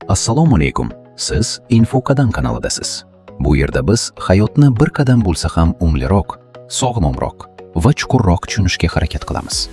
Assalomu alaykum. Siz Info Qadam kanalidasiz. Bu yerda biz hayotni bir qadam bo'lsa ham umliroq, sog'lomroq va chuqurroq tushunishga harakat qilamiz.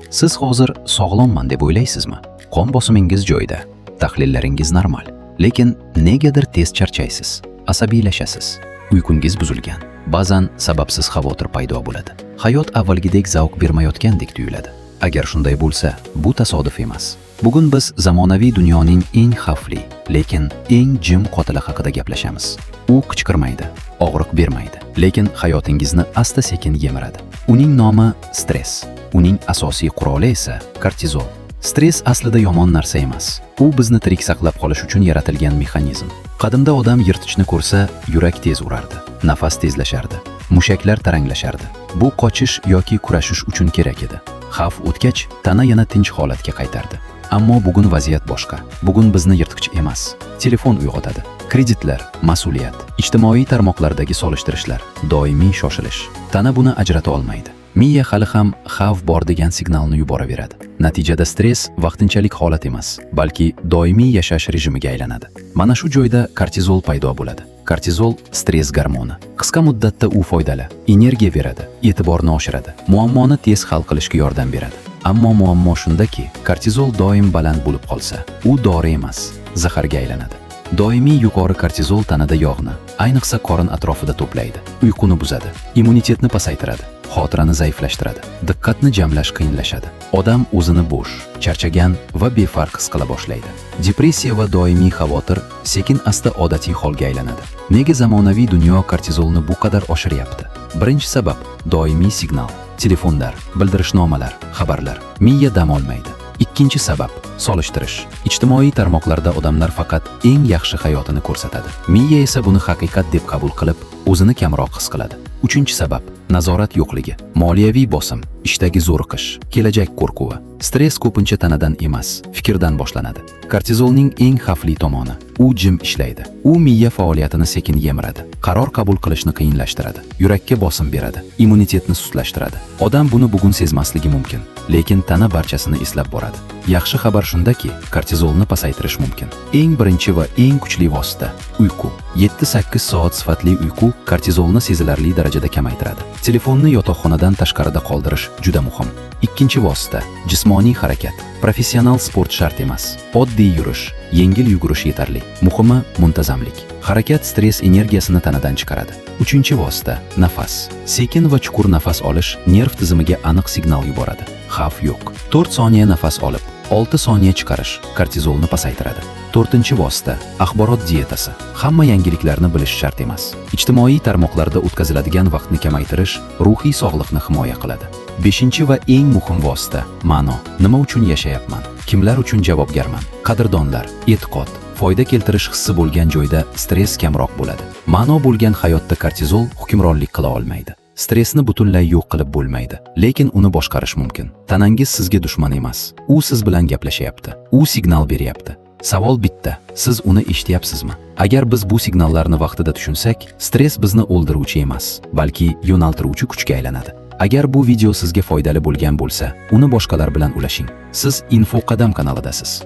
Siz hozir sog'lomman deb o'ylaysizmi? Qon bosimingiz joyida, tahlillaringiz normal, lekin negadir tez charchaysiz, asabiylashasiz, uyqungiz buzilgan. Ba'zan sababsiz xavotir paydo bo'ladi. Hayot avvalgidek zavq bermayotgandek tuyuladi. Agar shunday bo'lsa, bu tasodif emas. Bugun biz zamonaviy dunyoning eng xavfli, lekin eng jim qotili haqida gaplashamiz. U qichqirmaydi, og'riq bermaydi, lekin hayotingizni asta-sekin yemiradi. Uning nomi stress. Uning asosiy quroli esa kortizol. Stress aslida yomon narsa emas. U bizni tirik saqlab qolish uchun yaratilgan mexanizm. Qadimda odam yirtqichni ko'rsa, yurak tez urardi, nafas tezlashardi, mushaklar taranglashardi. Bu qochish yoki kurashish uchun kerak edi. Xavf o'tgach, tana yana tinch holatga qaytardi. Ammo bugun vaziyat boshqa. Bugun bizni yirtqich emas, telefon uyg'otadi. Kreditlar, mas'uliyat, ijtimoiy tarmoqlardagi solishtirishlar, doimiy shoshilish. Tana buni ajrata olmaydi. Miya hali ham xavf bor degan signalni yuboraveradi. Natijada stress vaqtinchalik holat emas, balki doimiy yashash rejimiga aylanadi. Mana shu joyda kortizol paydo bo'ladi. Kortizol stress gormoni. Qisqa muddatda u foydali, energiya beradi, e'tiborni oshiradi, muammoni tez hal qilishga yordam beradi. Ammo muammo shundaki, kortizol doim baland bo'lib qolsa, u dori emas, zaharga aylanadi. Doimiy yuqori kortizol tanada yog'ni, ayniqsa qorin atrofida to'playdi, uyquni buzadi, immunitetni pasaytiradi, xotirani zaiflashtiradi, diqqatni jamlash qiyinlashadi. Odam o'zini bo'sh, charchagan va befarq his qila boshlaydi. Depressiya va doimiy xavotir sekin-asta odatiy holga aylanadi. Nega zamonaviy dunyo kortizolni bu qadar oshiryapti? Birinchi sabab doimiy signal, telefonlar, bildirishnomalar, xabarlar. Miya dam olmaydi. Ikkinchi sabab solishtirish. Ijtimoiy tarmoqlarda odamlar faqat eng yaxshi hayotini ko'rsatadi. Miya esa buni haqiqat deb qabul qilib, o'zini kamroq his qiladi. Uchinchi sabab nazorat yo'qligi, moliyaviy bosim, ishdagi zo'riqish, kelajak qo'rquvi. Stress ko'pincha tanadan emas, fikrdan boshlanadi. Kortizolning eng xavfli tomoni, u jim ishlaydi. U miya faoliyatini sekin yemiradi, qaror qabul qilishni qiyinlashtiradi, yurakka bosim beradi, immunitetni sustlashtiradi. Odam buni bugun sezmasligi mumkin, lekin tana barchasini eslab boradi. Yaxshi xabar shundaki, kortizolni pasaytirish mumkin. Eng birinchi va eng kuchli vosita uyqu. 7-8 soat sifatli uyqu kortizolni sezilarli darajada kamaytiradi. Telefonni yotoqxonadan tashqarida qoldirish juda muhim. Ikkinchi vosita jismoniy harakat. Professional sport shart emas. Oddiy yurish, yengil yugurish yetarli. Muhimi muntazamlik. Harakat stress energiyasini tanadan chiqaradi. Uchinchi vosita nafas. Sekin va chuqur nafas olish nerv tizimiga aniq signal yuboradi. Xavf yo'q. 4 soniya nafas olib, 6 soniya chiqarish kortizolni pasaytiradi. To'rtinchi vosita axborot dietasi. Hamma yangiliklarni bilish shart emas. Ijtimoiy tarmoqlarda o'tkaziladigan vaqtni kamaytirish ruhiy sog'liqni himoya qiladi. Beshinchi va eng muhim vosita ma'no. Nima uchun yashayapman? Kimlar uchun javobgarman? Qadrdonlar, e'tiqod, foyda keltirish hissi bo'lgan joyda stress kamroq bo'ladi. Ma'no bo'lgan hayotda kortizol hukmronlik qila olmaydi. Stressni butunlay yo'q qilib bo'lmaydi, lekin uni boshqarish mumkin. Tanangiz sizga dushman emas. U siz bilan gaplashyapti. U signal beryapti. Savol bitta, siz uni eshityapsizmi? Agar biz bu signallarni vaqtida tushunsak, stress bizni o'ldiruvchi emas, balki yo'naltiruvchi kuchga aylanadi. Agar bu video sizga foydali bo'lgan bo'lsa, uni boshqalar bilan ulashing. Siz Info Qadam kanalidasiz.